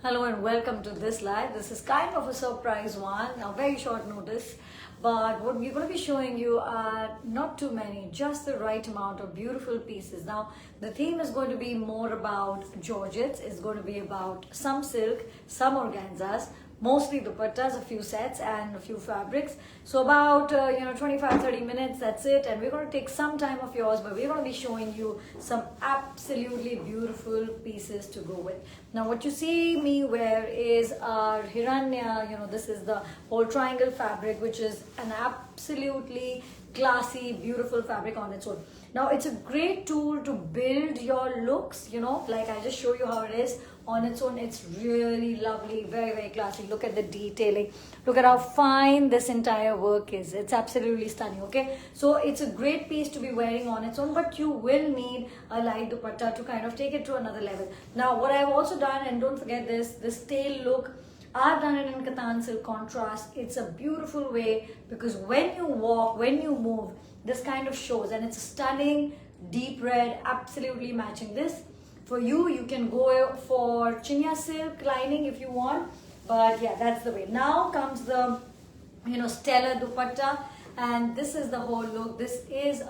Hello and welcome to this live. This is kind of a surprise one, a very short notice. But what we're going to be showing you are not too many, just the right amount of beautiful pieces. Now, the theme is going to be more about georgettes. It's going to be about some silk, some organzas, mostly dupattas, a few sets and a few fabrics. So about 25-30 minutes, that's it. And we're going to take some time of yours, but we're going to be showing you some absolutely beautiful pieces to go with. Now what you see me wear is our Hiranya, this is the whole triangle fabric, which is an absolutely classy, beautiful fabric on its own. Now it's a great tool to build your looks, like I just show you how it is on its own. It's really lovely, very, very classy. Look at the detailing. Look at how fine this entire work is. It's absolutely stunning, okay? So it's a great piece to be wearing on its own, but you will need a light dupatta to kind of take it to another level. Now, what I've also done, and don't forget this tail look, I've done it in Katan silk contrast. It's a beautiful way because when you walk, when you move, this kind of shows, and it's a stunning deep red, absolutely matching this. For you, you can go for chinya silk lining if you want, but yeah, that's the way. Now comes the stellar dupatta, and this is the whole look. This is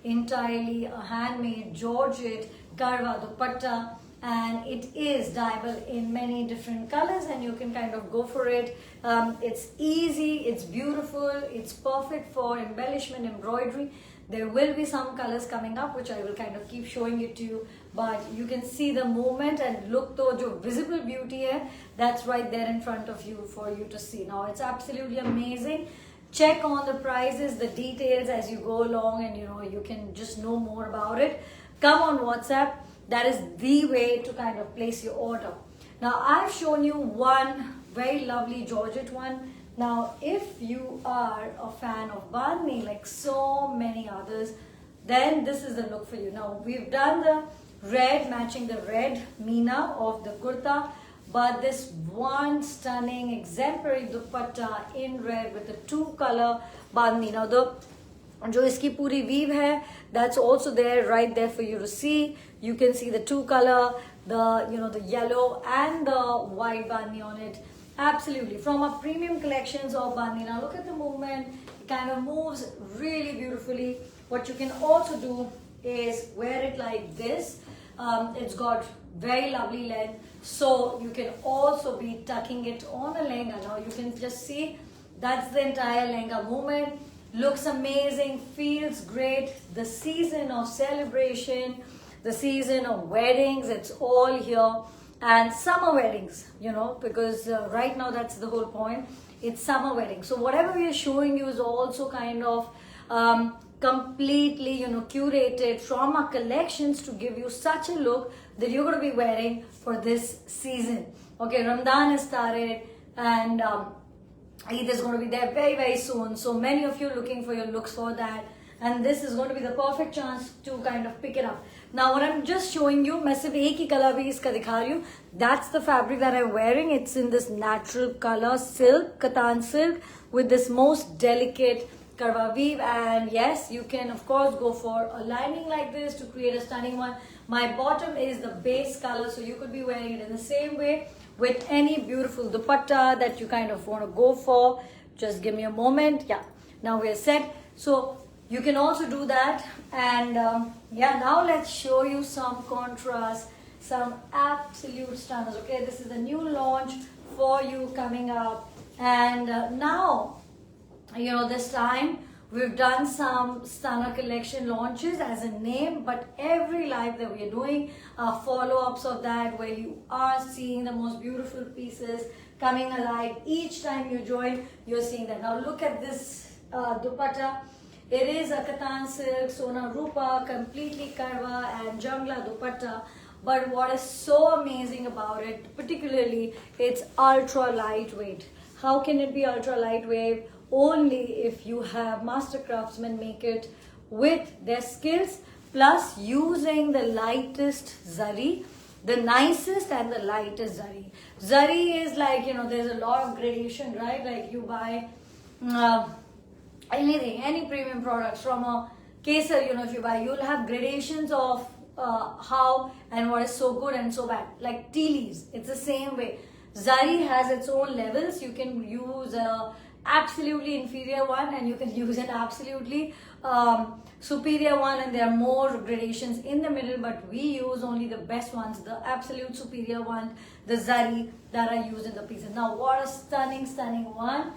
entirely a handmade georgette garwa dupatta, and it is dyeable in many different colors, and you can kind of go for it. It's easy, it's beautiful, it's perfect for embellishment, embroidery. There will be some colors coming up which I will kind of keep showing it to you, but you can see the movement and look to jo visible beauty hai, that's right there in front of you for you to see. Now it's absolutely amazing. Check on the prices, the details as you go along, and you can just know more about it. Come on WhatsApp. That is the way to kind of place your order. Now I've shown you one very lovely georgette one. Now if you are a fan of bandhni like so many others, then this is the look for you. Now we've done the red matching the red meena of the kurta, but this one stunning exemplary dupatta in red with the two color bandhni. Now the जो इसकी पूरी weave है, that's also there right there for you to see. You can see the two color, the yellow and the white bandhni on it. Absolutely, from our premium collections of bandhni. Now look at the movement, it kind of moves really beautifully. What you can also do is wear it like this. It's got very lovely length, so you can also be tucking it on a lehenga. Now you can just see that's the entire lehenga movement. Looks amazing, feels great. The season of celebration, the season of weddings, it's all here. And summer weddings, because right now that's the whole point. It's summer weddings. So whatever we are showing you is also kind of completely, curated from our collections to give you such a look that you're going to be wearing for this season. Okay, Ramadan has started, and Eid is going to be there very, very soon. So many of you looking for your looks for that. And this is going to be the perfect chance to kind of pick it up. Now what I'm just showing you, मैं सिर्फ एक ही color भी इसका दिखा रही हूँ. That's the fabric that I'm wearing. It's in this natural color silk, Katan silk, with this most delicate karwa weave. And yes, you can of course go for a lining like this to create a stunning one. My bottom is the base color, so you could be wearing it in the same way with any beautiful dupatta that you kind of want to go for. Just give me a moment. Yeah, now we're set. So you can also do that. And now let's show you some contrast, some absolute stunners. Okay, this is the new launch for you coming up. And now, this time we've done some stunner collection launches as a name, but every live that we are doing are follow-ups of that, where you are seeing the most beautiful pieces coming alive. Each time you join, you're seeing that. Now look at this dupatta. It is a Katan silk, Sona Rupa, completely karwa and jangla dupatta. But what is so amazing about it, particularly, it's ultra lightweight. How can it be ultra lightweight? Only if you have master craftsmen make it with their skills, plus using the lightest zari, the nicest and the lightest zari. Zari is like, there's a lot of gradation, right? Like you buy anything, any premium products from a Kesar, if you buy, you'll have gradations of how and what is so good and so bad. Like tea leaves, it's the same way. Zari has its own levels. You can use a absolutely inferior one and you can use an absolutely superior one, and there are more gradations in the middle, but we use only the best ones, the absolute superior one, the zari that are used in the pieces. Now what a stunning one.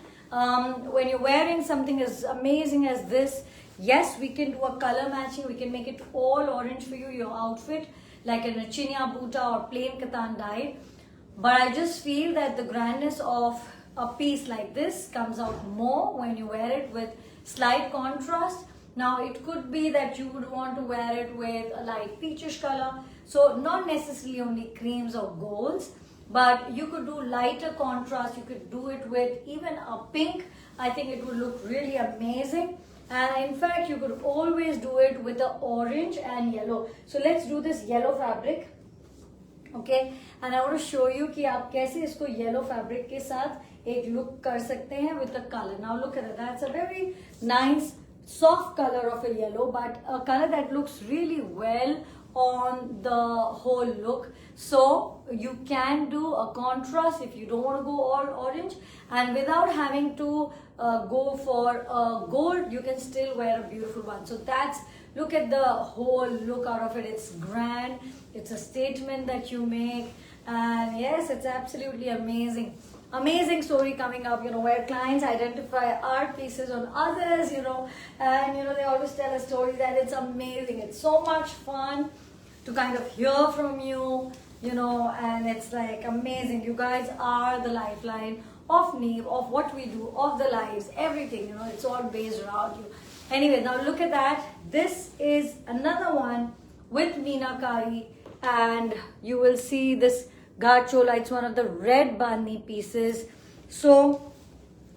When you're wearing something as amazing as this, yes, we can do a color matching, we can make it all orange for you, your outfit, like in a chinya buta or plain katan dyed. But I just feel that the grandness of a piece like this comes out more when you wear it with slight contrast. Now it could be that you would want to wear it with a light peachish color, so not necessarily only creams or golds, but you could do lighter contrast. You could do it with even a pink. I think it would look really amazing. And in fact, you could always do it with the orange and yellow. So let's do this yellow fabric. Okay, and I want to show you कि आप कैसे इसको yellow fabric के साथ एक look कर सकते हैं with the color. Now look at it. That's a very nice soft color of a yellow, but a color that looks really well on the whole look. So you can do a contrast if you don't want to go all orange, and without having to go for a gold, you can still wear a beautiful one. So that's, look at the whole look out of it. It's grand, it's a statement that you make, and yes, it's absolutely amazing. Amazing story coming up, where clients identify art pieces on others, and they always tell a story that it's amazing. It's so much fun to kind of hear from you, and it's like amazing. You guys are the lifeline of Neev, of what we do, of the lives, everything, it's all based around you. Anyway, now look at that. This is another one with Meenakari, and you will see this Ghat Chola. It's one of the red bandhni pieces. So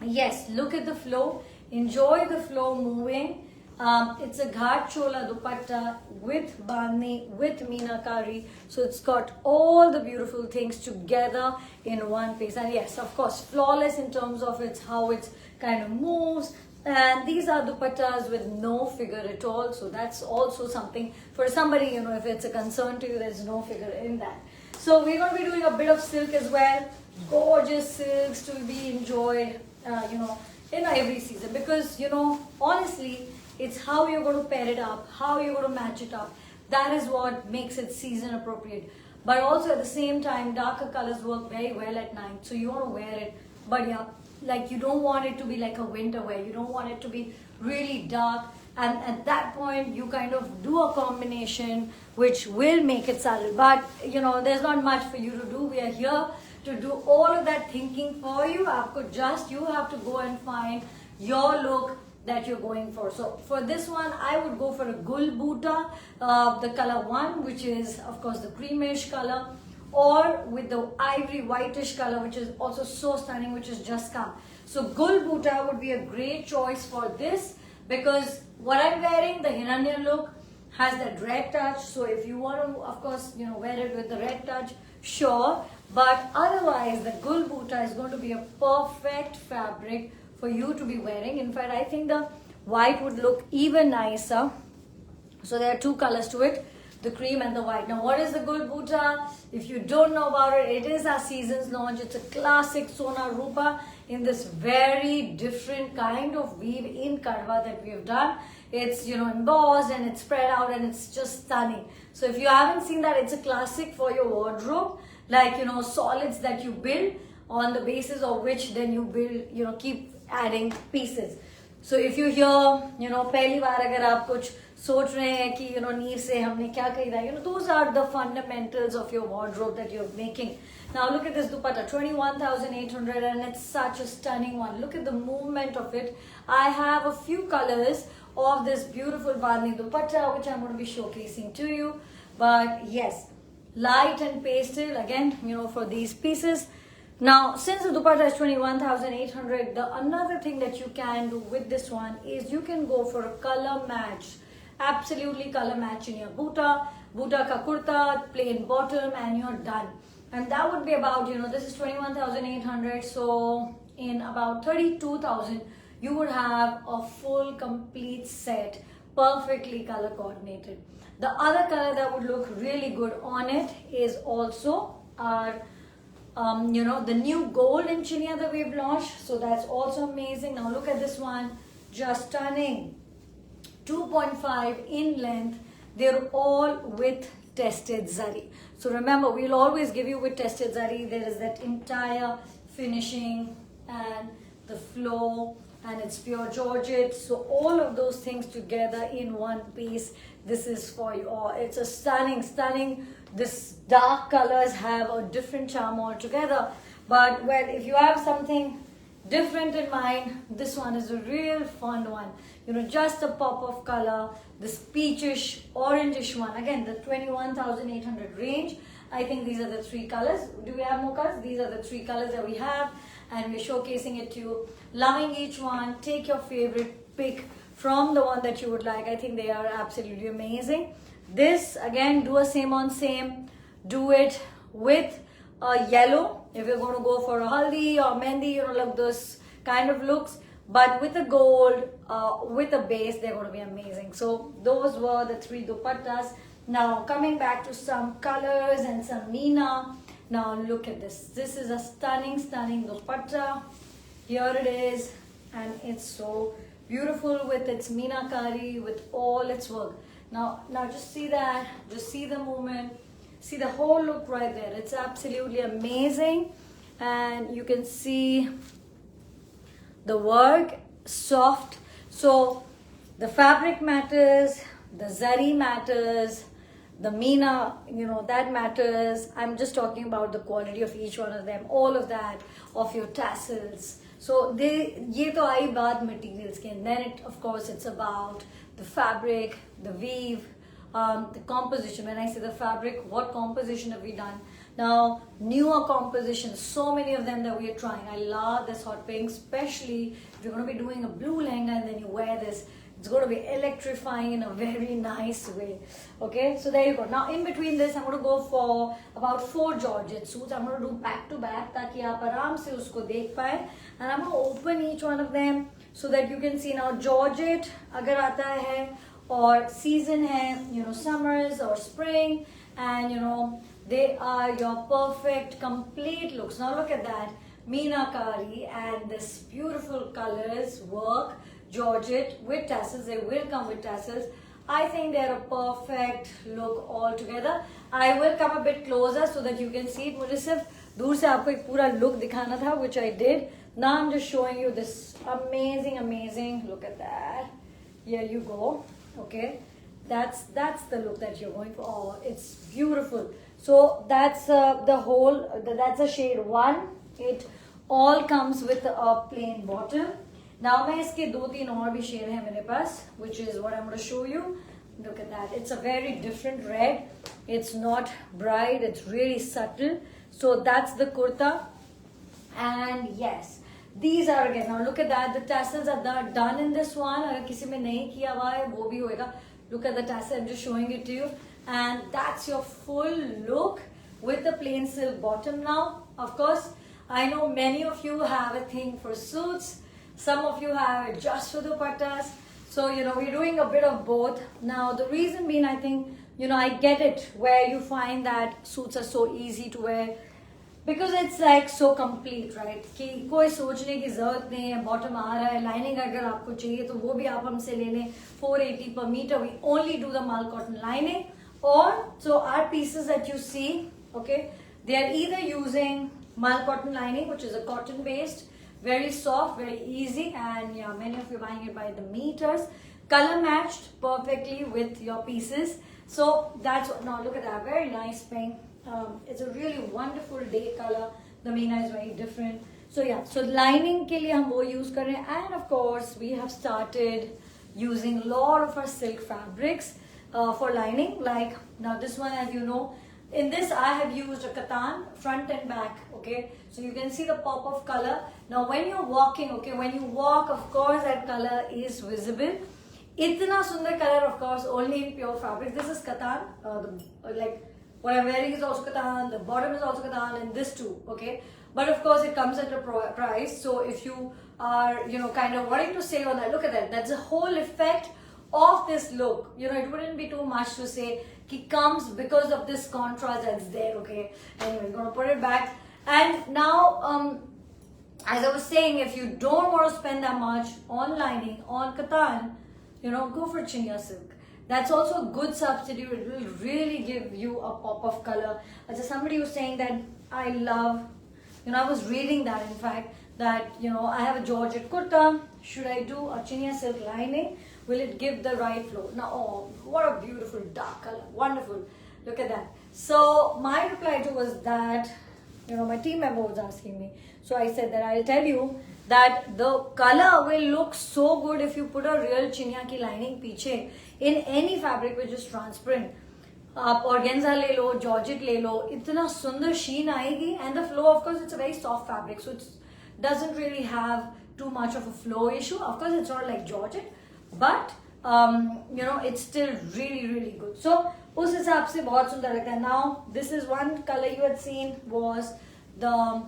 yes, look at the flow. Enjoy the flow moving. It's a Ghat Chola dupatta with bandhni, with Meenakari. So it's got all the beautiful things together in one piece. And yes, of course, flawless in terms of how it kind of moves. And these are dupattas with no figure at all. So that's also something for somebody, if it's a concern to you, there's no figure in that. So we're going to be doing a bit of silk as well. Gorgeous silks to be enjoyed, in every season. Because, honestly, it's how you're going to pair it up, how you're going to match it up. That is what makes it season appropriate. But also at the same time, darker colors work very well at night. So you want to wear it. But yeah, like you don't want it to be like a winter wear. You don't want it to be really dark. And at that point, you kind of do a combination which will make it subtle. But, there's not much for you to do. We are here to do all of that thinking for you. You have to go and find your look that you're going for. So for this one, I would go for a Gul Buta, the color 1, which is, of course, the creamish color, or with the ivory whitish color, which is also so stunning, which has just come. So Gul Buta would be a great choice for this, because what I'm wearing, the Hiranya look, has that red touch. So if you want to, of course, wear it with the red touch, sure. But otherwise, the Gul Buta is going to be a perfect fabric for you to be wearing. In fact, I think the white would look even nicer. So there are two colors to it, the cream and the white. Now, what is the Gul Buta? If you don't know about it, it is our season's launch. It's a classic Sona Rupa in this very different kind of weave in Kadwa that we have done. It's, embossed and it's spread out and it's just stunning. So if you haven't seen that, it's a classic for your wardrobe, like, solids that you build on the basis of which then you build, keep adding pieces. So if you hear, पहली बार अगर आप कुछ सोच रहे हैं कि, नीव से हमने क्या खरीदा, those are the fundamentals of your wardrobe that you're making. Now look at this dupatta, 21,800, and it's such a stunning one. Look at the movement of it. I have a few colors of this beautiful bandhni dupatta, which I'm going to be showcasing to you. But yes, light and pastel, again, for these pieces. Now, since the dupatta is 21,800, another thing that you can do with this one is you can go for a color match. Absolutely color match in your buta ka kurta, plain bottom, and you're done. And that would be about, this is 21,800, so in about 32,000, you would have a full complete set, perfectly color coordinated. The other color that would look really good on it is also our the new gold in Chinia that we've launched. So that's also amazing. Now look at this one, just stunning. 2.5 in length. They're all with tested zari. So remember, we'll always give you with tested zari. There is that entire finishing and the flow, and it's pure georgette. So all of those things together in one piece. This is for you all. It's a stunning. This dark colors have a different charm altogether. But well, if you have something different in mind, this one is a real fun one. Just a pop of color. This peachish, orangish one. Again, the 21,800 range. I think these are the three colors. Do we have more colors? These are the three colors that we have, and we're showcasing it to you. Loving each one. Take your favorite pick from the one that you would like. I think they are absolutely amazing. This again, do a same on same. Do it with a yellow if you're going to go for a haldi or mehndi, like those kind of looks. But with a gold, with a base, they're going to be amazing. So those were the three dupattas. Now coming back to some colors and some Meena. Now look at this. This is a stunning dupatta. Here it is, and it's so beautiful with its meenakari, with all its work. Now just see that. Just see the movement. See the whole look right there. It's absolutely amazing, and you can see the work, soft. So the fabric matters, the zari matters, the Meena, that matters. I'm just talking about the quality of each one of them, all of that, of your tassels. So ye to aayi baat materials ki, and then of course it's about the fabric, the weave, the composition. When I say the fabric, what composition have we done? Now, newer compositions, so many of them that we are trying. I love this hot pink, especially if you're going to be doing a blue lehenga and then you wear this. It's going to be electrifying in a very nice way. Okay, so there you go. Now, in between this, I'm going to go for about 4 georgette suits. I'm going to do back to back, ताकि आप आराम से उसको देख पाए. And I'm going to open each one of them so that you can see. Now, georgette अगर आता है और season है, summers or spring, and they are your perfect complete looks. Now look at that, meenakari and this beautiful colors work, georgette with tassels. They will come with tassels. I think they're a perfect look altogether. I will come a bit closer so that you can see it. मुझे सिर्फ दूर से आपको एक पूरा look दिखाना था, which I did. Now I'm just showing you this amazing. Look at that. Here you go. Okay, that's the look that you're going for. Oh, it's beautiful. So that's the whole. That's a shade 1. It all comes with a plain bottom. Now मैं इसके 2-3 और भी shade है मेरे पास, which is what I'm going to show you. Look at that. It's a very different red. It's not bright. It's really subtle. So that's the kurta. And yes, these are again. Now look at that. The tassels are done in this one. अगर किसी में नहीं किया हुआ है वो भी होएगा. Look at the tassel. I'm just showing it to you. And that's your full look with the plain silk bottom now. Of course, I know many of you have a thing for suits. Some of you have it just for dupattas. So, we're doing a bit of both. Now, the reason being, I think, I get it where you find that suits are so easy to wear. Because it's like so complete, right? कि कोई सोचने की जरूरत नहीं है. Bottom आ रहा है, lining अगर आपको चाहिए तो वो भी आप हमसे ले लें. 480 per meter. We only do the mal cotton lining. Or, so our pieces that you see, okay, they are either using mal cotton lining, which is a cotton based, very soft, very easy, and yeah, many of you are buying it by the meters. Color matched perfectly with your pieces. So that's what, now look at that, very nice pink. It's a really wonderful day color. The Meena is very different. So yeah, so lining के लिए हम वो use कर रहे हैं. And of course, we have started using a lot of our silk fabrics for lining. Like now this one, as you know, in this I have used a katan front and back. Okay, so you can see the pop of color. Now when you're walking, okay, when you walk, of course that color is visible. Itna sundar color, of course, only in pure fabric. This is katan, like what I'm wearing is also katan, the bottom is also katan, and this too, okay? But of course it comes at a price. So if you are, kind of wanting to save on that, look at that. That's the whole effect of this look. You know, it wouldn't be too much to say he comes because of this contrast that's there. Okay, anyway, we're gonna put it back. And now as I was saying, if you don't want to spend that much on lining, on katan, you know, go for chinya silk. That's also a good substitute. It will really give you a pop of color. As somebody was saying that I love, you know, I was reading that in fact, that, you know, I have a Georgette kurta. Should I do a chinya silk lining? Will it give the right flow? Now, oh, what a beautiful dark color. Wonderful. Look at that. So my reply to was that, you know, my team member was asking me. So I said that I'll tell you that the color will look so good if you put a real chinya ki lining piche in any fabric which is transparent. आप organza ले लो, georgette ले लो, इतना सुंदर sheen आएगी, and the flow, of course, it's a very soft fabric, so it doesn't really have too much of a flow issue. Of course, it's not like georgette, but you know, it's still really, really good. So उस हिसाब से बहुत सुंदर लगता है. Now, this is one color you had seen was the,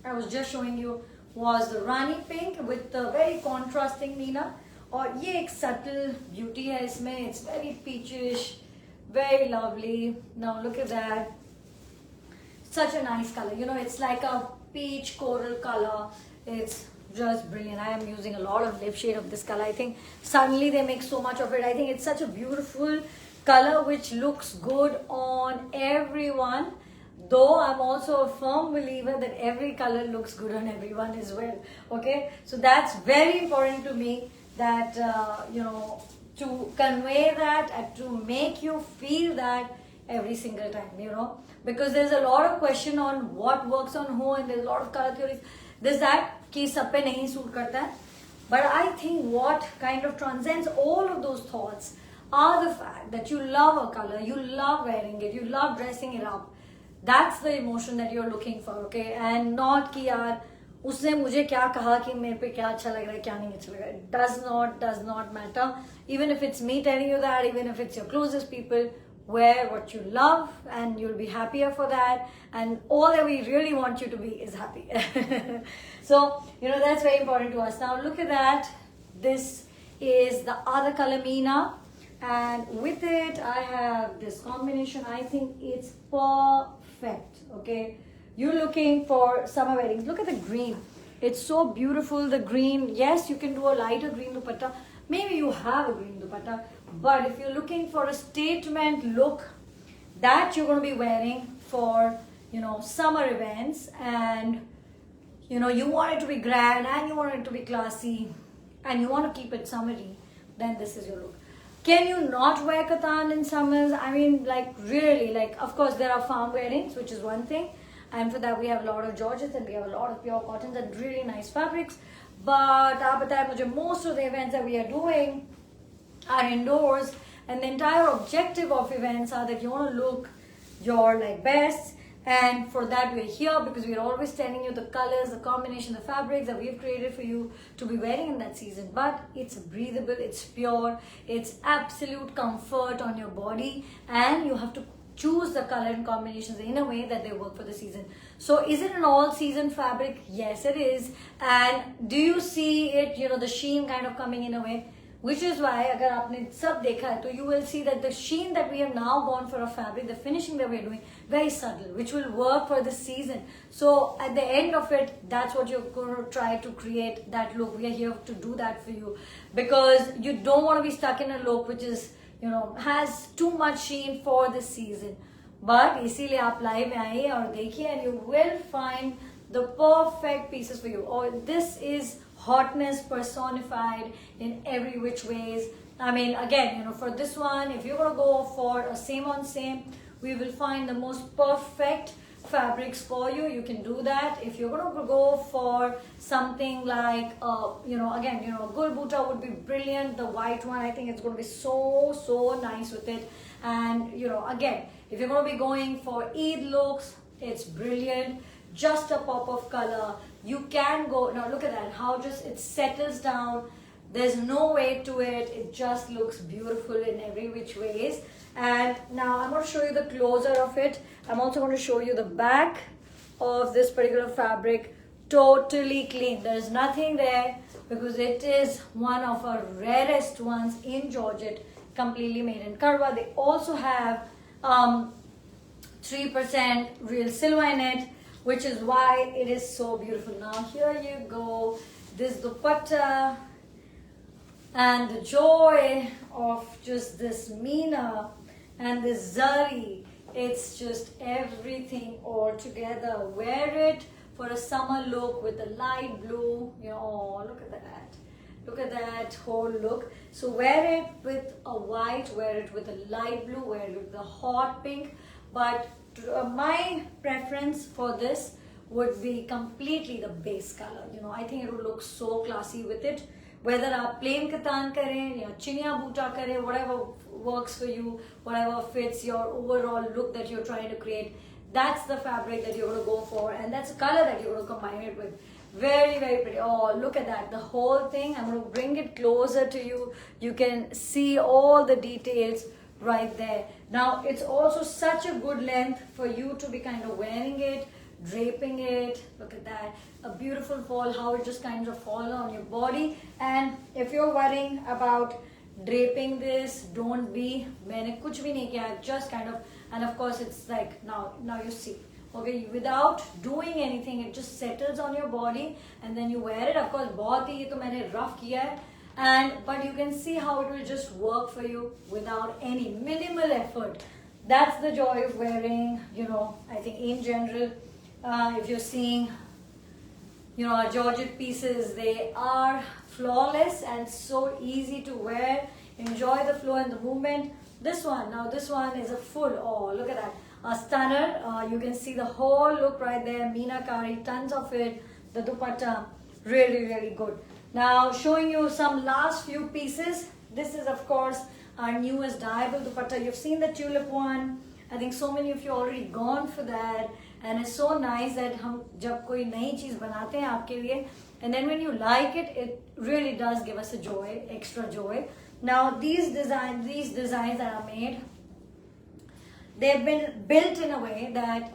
I was just showing you, was the Rani pink with the very contrasting Meena. और ये एक subtle beauty है इसमें. It's very peachish, very lovely. Now look at that. Such a nice color. You know, it's like a peach coral color. It's just brilliant. I am using a lot of lip shade of this color. I think suddenly they make so much of it. I think it's such a beautiful color which looks good on everyone. Though I'm also a firm believer that every color looks good on everyone as well. Okay, so that's very important to me, that you know, to convey that and to make you feel that every single time, you know, because there's a lot of question on what works on who, and there's a lot of color theories. There's that कि सब पे नहीं suit करता है. But I think what kind of transcends all of those thoughts are the fact that you love a color, you love wearing it, you love dressing it up. That's the emotion that you're looking for, okay? And not कि यार उसने मुझे क्या कहा कि मेरे पे क्या अच्छा लग रहा है, क्या नहीं अच्छा लग रहा है. It does not matter. Even if it's me telling you that, even if it's your closest people, wear what you love and you'll be happier for that. And all that we really want you to be is happy. So, you know, that's very important to us. Now look at that. This is the other color, Meena. And with it, I have this combination. I think it's perfect, okay? You're looking for summer weddings. Look at the green. It's so beautiful, the green. Yes, you can do a lighter green dupatta. Maybe you have a green dupatta. But if you're looking for a statement look that you're going to be wearing for, you know, summer events, and, you know, you want it to be grand and you want it to be classy and you want to keep it summery, then this is your look. Can you not wear katan in summers? I mean, like, really, like, of course, there are farm weddings, which is one thing. And for that, we have a lot of georgettes and we have a lot of pure cottons and really nice fabrics. But most of the events that we are doing are indoors. And the entire objective of events are that you want to look your like best. And for that, we're here because we're always telling you the colors, the combination, the fabrics that we've created for you to be wearing in that season. But it's breathable, it's pure, it's absolute comfort on your body, and you have to choose the color and combinations in a way that they work for the season. So is it an all-season fabric? Yes, it is. And do you see it, you know, the sheen kind of coming in a way? Which is why, agar aapne sab dekha hai, to you will see that the sheen that we have now gone for a fabric, the finishing that we're doing, very subtle, which will work for the season. So at the end of it, that's what you're going to try to create, that look. We are here to do that for you, because you don't want to be stuck in a look which is, you know, has too much sheen for this season. But इसीलिए आप live में आइए और देखिए, and you will find the perfect pieces for you. Or this is hotness personified in every which ways. I mean, again, you know, for this one, if you're gonna go for a same on same, we will find the most perfect fabrics for you. You can do that. If you're gonna go for something like you know, again, you know, Gul Buta would be brilliant. The white one, I think it's gonna be so nice with it. And you know, again, if you're gonna be going for Eid looks, it's brilliant. Just a pop of color. You can go, now look at that, how just it settles down. There's no weight to it. It just looks beautiful in every which ways. And now I'm going to show you the closer of it. I'm also going to show you the back of this particular fabric totally clean. There's nothing there because it is one of our rarest ones in Georgette, completely made in Karwa. They also have 3% real silver in it, which is why it is so beautiful. Now here you go, this dupatta and the joy of just this Meena and this zari. It's just everything all together. Wear it for a summer look with a light blue. You know, oh, look at that. Look at that whole look. So wear it with a white, wear it with a light blue, wear it with a hot pink. But my preference for this would be completely the base color. You know, I think it would look so classy with it. Whether आप plain katan करें या चिनिया बूटा करें, whatever works for you, whatever fits your overall look that you're trying to create, that's the fabric that you're going to go for, and that's the color that you're going to combine it with. Very, very pretty. Oh, look at that. The whole thing. I'm going to bring it closer to you. You can see all the details right there. Now, it's also such a good length for you to be kind of wearing it, draping it. Look at that. A beautiful fall, how it just kind of falls on your body. And if you're worrying about draping this, don't be. मैंने कुछ भी नहीं किया. I've just kind of, and of course it's like now you see. Okay, without doing anything, it just settles on your body and then you wear it. Of course, बहुत ही ये तो मैंने rough किया है. But you can see how it will just work for you without any minimal effort. That's the joy of wearing, you know, I think in general, if you're seeing, you know, our Georgette pieces, they are flawless and so easy to wear. Enjoy the flow and the movement. This one is a full, oh, look at that. A stunner. You can see the whole look right there. Meenakari, tons of it. The dupatta, really, really good. Now, showing you some last few pieces. This is, of course, our newest dyeable dupatta. You've seen the tulip one. I think so many of you already gone for that. And it's so nice that हम जब कोई नई चीज़ बनाते हैं आपके लिए, and then when you like it, it really does give us a joy, extra joy. Now these designs that are made, they've been built in a way that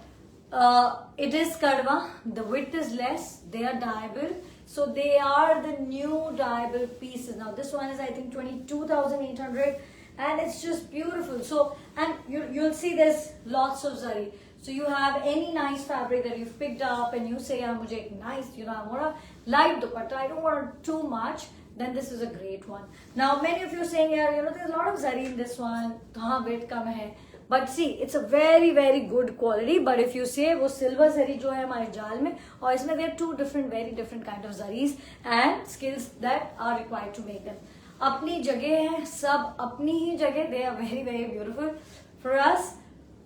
it is karwa, the width is less, they are dyeable, so they are the new dyeable pieces. Now this one is I think 22,800 and it's just beautiful. So, and you'll see there's lots of zari. So you have any nice fabric that you've picked up and you say, mujhe ek nice, you know, I want a light dupatta, I don't want too much, then this is a great one. Now many of you are saying, yeah, you know, there's a lot of zari in this one, kahan weight kam hai. But see, it's a very, very good quality. But if you say, वो silver zari जो है हमारे जाल में, और इसमें there are two different, very different kind of zaris and skills that are required to make them. अपनी जगह है, सब अपनी ही जगह, they are very, very beautiful. For us,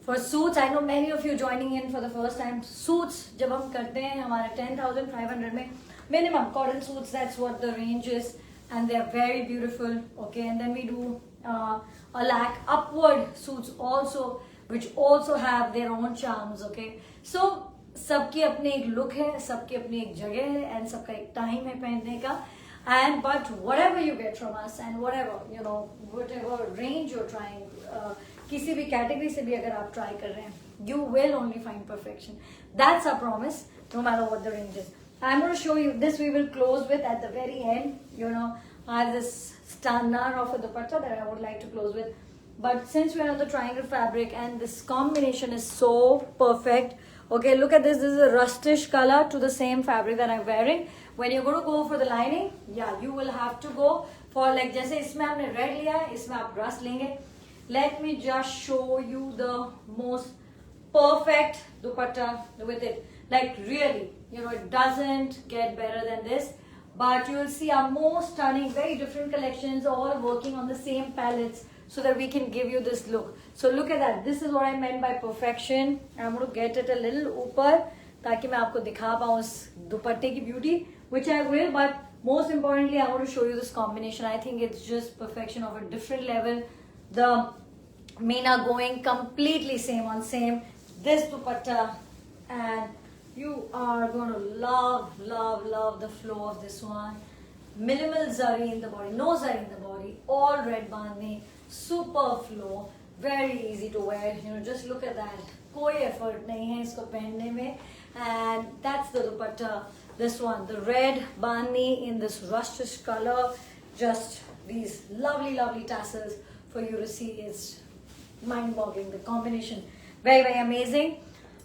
for suits, I know many of you joining in for the first time. Suits, जब हम करते हैं हमारे 10,500 में, minimum cotton suits, that's what the range is, and they are very beautiful. Okay, and then we do a lakh upward suits also, which also have their own charms. Okay, so सबकी अपनी एक look है, सबकी अपनी एक जगह है, and सबका एक time है पहनने का. And but whatever you get from us and whatever, you know, whatever range you're trying, किसी भी category से भी अगर आप try कर रहे हैं, you will only find perfection. That's our promise, no matter what the range is. I'm going to show you this. We will close with at the very end. You know, I have this stunner of a dupatta that I would like to close with. But since we're on the triangle fabric and this combination is so perfect. Okay, look at this. This is a rustish color to the same fabric that I'm wearing. When you're going to go for the lining, yeah, you will have to go for like, जैसे इसमें हमने red लिया है, इसमें आप rust लेंगे. Let me just show you the most perfect dupatta with it. Like really, you know, it doesn't get better than this. But you will see our most stunning, very different collections, all working on the same palettes so that we can give you this look. So look at that. This is what I meant by perfection. I'm going to get it a little ऊपर ताकि मैं आपको दिखा पाऊँ उस दुपट्टे की beauty, which I will. But most importantly, I want to show you this combination. I think it's just perfection of a different level. The Meena going completely same on same. This dupatta, and you are going to love, love, love the flow of this one. Minimal zari in the body, no zari in the body, all red bandhni, super flow, very easy to wear. You know, just look at that. कोई effort नहीं है इसको पहनने में. And that's the dupatta. This one, the red bani in this rustish color, just these lovely tassels for you to see. It's mind-boggling, the combination, very amazing.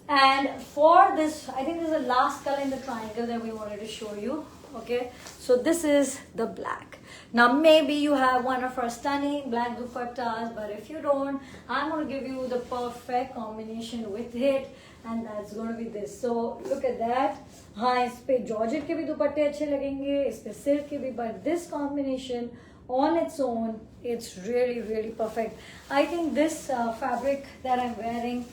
And for this, I think this is the last color in the triangle that we wanted to show you. Okay, so this is the black. Now maybe you have one of our stunning black dupattas, but if you don't, I'm going to give you the perfect combination with it, and that's going to be this. So look at that. हाँ, इस पे georgette के भी दुपट्टे अच्छे लगेंगे, इस पे सिल्क के भी, but this combination on its own, it's really perfect. I think this fabric that I'm wearing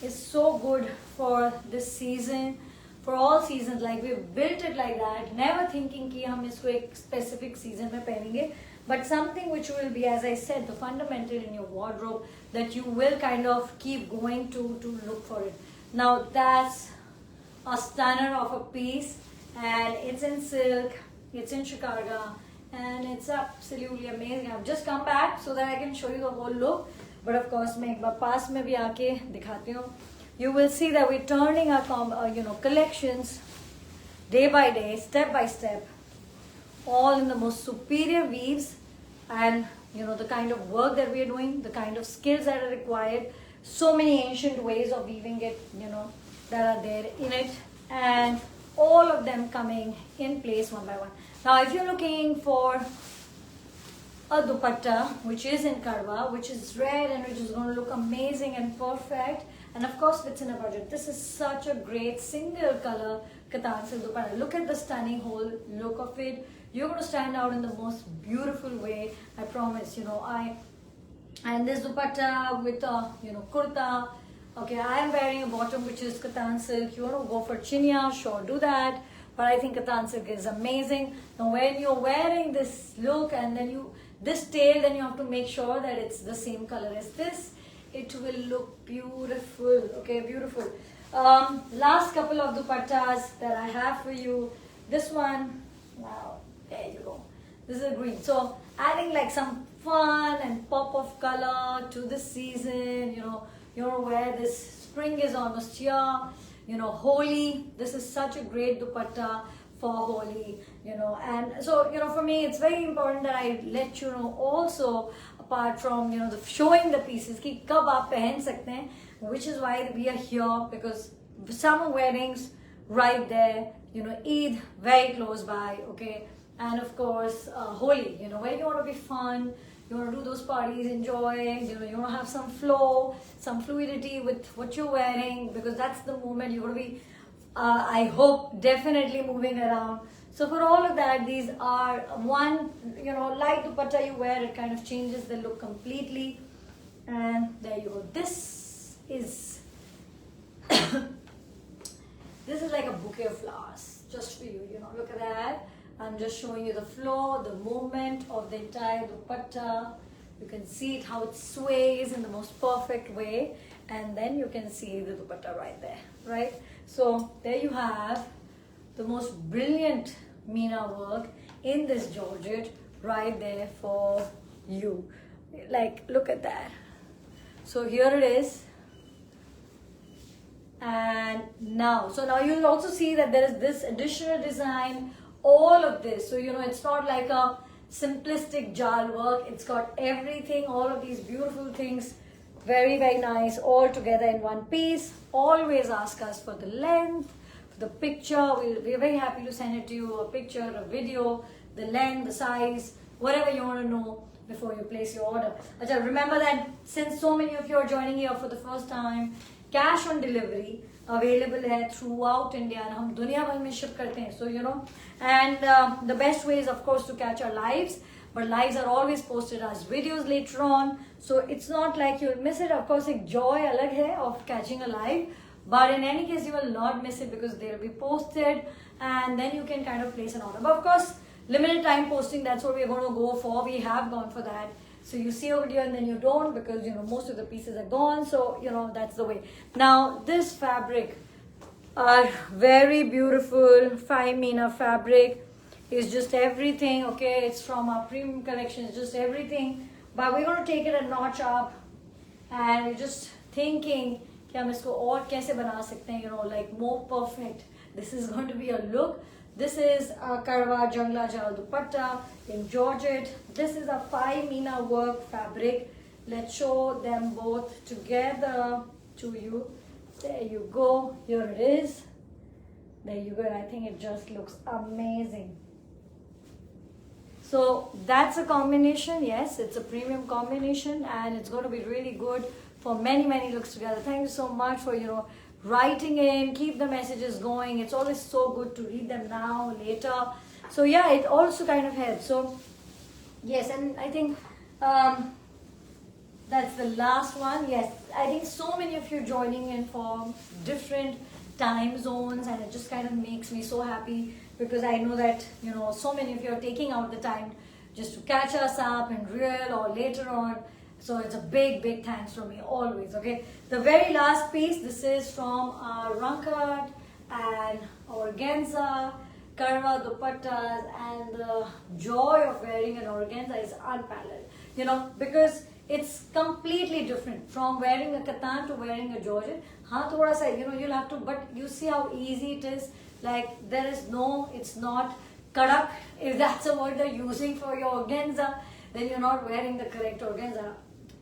is so good for this season, for all seasons. Like we've built it like that, never thinking कि हम इसको एक specific season में पहनेंगे, but something which will be, as I said, the fundamental in your wardrobe that you will kind of keep going to look for it. Now that's a stunner of a piece, and it's in silk, it's in Chicago, and it's absolutely amazing. I've just come back so that I can show you the whole look, but of course मैं एक बार पास में भी आके दिखाती हूँ. You will see that we're turning our collections day by day, step by step, all in the most superior weaves, and the kind of work that we are doing, the kind of skills that are required, so many ancient ways of weaving it, that are there in it, and all of them coming in place one by one. Now if you're looking for a dupatta which is in karwa, which is red and which is going to look amazing and perfect, and of course fits in a budget, this is such a great single color katan silk dupatta. Look at the stunning whole look of it. You're going to stand out in the most beautiful way, I promise. And this dupatta with kurta. Okay, I am wearing a bottom which is katan silk. You want to go for chinya, sure, do that. But I think katan silk is amazing. Now when you're wearing this look and then this tail, then you have to make sure that it's the same color as this. It will look beautiful. Okay, beautiful. Last couple of dupattas that I have for you. This one, wow, there you go. This is a green. So adding like some fun and pop of color to the season. You know where this spring is almost here. Holi. This is such a great dupatta for Holi. And so for me it's very important that I let you know also, apart from the showing the pieces कि कब आप पहन सकते हैं, which is why we are here, because summer weddings right there, Eid very close by, okay, and of course Holi, where you want to be fun, you want to do those parties, enjoy, you want to have some flow, some fluidity with what you're wearing, because that's the moment you're going to be I hope definitely moving around. So for all of that, these are one, light dupatta you wear, it kind of changes the look completely. And there you go. This is this is like a bouquet of flowers just for you. Look at that. I'm just showing you the flow, the movement of the entire dupatta. You can see it, how it sways in the most perfect way, and then you can see the dupatta right there, right? So there you have the most brilliant Meena work in this georgette right there for you. Like, look at that. So here it is. And now you'll also see that there is this additional design, all of this. So it's not like a simplistic jal work. It's got everything, all of these beautiful things, very nice, all together in one piece. Always ask us for the length, for the picture. We're very happy to send it to you, a picture, a video, the length, the size, whatever you want to know before you place your order. Achha, remember that since so many of you are joining here for the first time, cash on delivery available hai throughout India, and hum duniya bhar mein ship karte hain. So and the best way is of course to catch our lives, but lives are always posted as videos later on, so it's not like you'll miss it. Of course, ek joy alag hai of catching a live, but in any case you will not miss it because they'll be posted, and then you can kind of place an order. But of course, limited time posting, that's what we're going to go for. We have gone for that. So you see a video and then you don't, because most of the pieces are gone. So that's the way. Now this fabric are very beautiful. Fine Meena fabric is just everything. Okay, it's from our premium collection. It's just everything. But we're going to take it a notch up, and we're just thinking कि हम इसको और कैसे बना सकते हैं, like more perfect. This is going to be a look. This is a Karwa Jangla Jal dupatta in Georgette. This is a 5 Meena work fabric. Let's show them both together to you. There you go. Here it is. There you go. I think it just looks amazing. So that's a combination. Yes, it's a premium combination, and it's going to be really good for many looks together. Thank you so much for writing in. Keep the messages going. It's always so good to read them now, later. So yeah, it also kind of helps. So yes, and I think that's the last one. Yes, I think so many of you joining in from different time zones, and it just kind of makes me so happy, because I know that so many of you are taking out the time just to catch us up in real or later on. So it's a big thanks from me always. Okay, the very last piece, this is from our Rankat and organza Karwa dupattas, and the joy of wearing an organza is unparalleled, because it's completely different from wearing a katan to wearing a Georgette. हाँ थोड़ा सा you'll have to, but you see how easy it is. Like there is it's not kadak, if that's a word they're using for your organza, then you're not wearing the correct organza.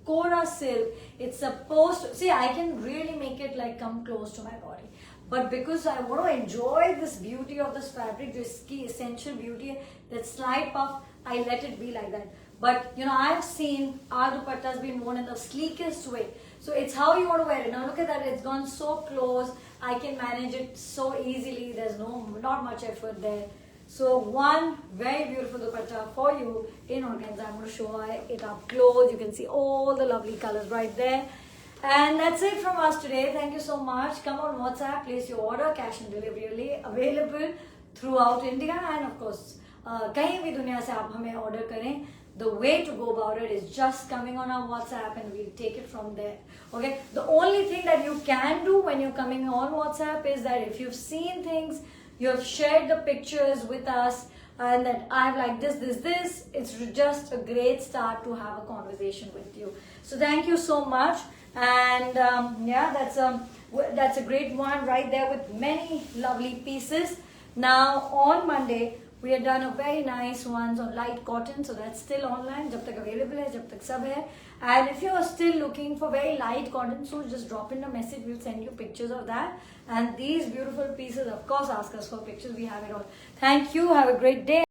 Kora silk, it's supposed to, see, I can really make it like come close to my body, but because I want to enjoy this beauty of this fabric, this key essential beauty, that slight puff, I let it be like that. But I've seen our dupattas being worn in the sleekest way. So it's how you want to wear it. Now look at that, it's gone so close. I can manage it so easily. There's not much effort there. So one very beautiful dupatta for you in organza. I'm going to show it up close. You can see all the lovely colors right there. And that's it from us today. Thank you so much. Come on WhatsApp, place your order. Cash and delivery available throughout India, and of course कहीं भी दुनिया से आप हमें order करें. The way to go about it is just coming on our WhatsApp, and we'll take it from there. Okay. The only thing that you can do when you're coming on WhatsApp is that if you've seen things, you have shared the pictures with us, and that I've like this, it's just a great start to have a conversation with you. So thank you so much. And yeah, that's a great one right there with many lovely pieces. Now on Monday, we have done a very nice ones on light cotton, so that's still online. Jab tak available hai, jab tak sab hai. And if you are still looking for very light cotton, so just drop in a message. We'll send you pictures of that. And these beautiful pieces, of course, ask us for pictures. We have it all. Thank you. Have a great day.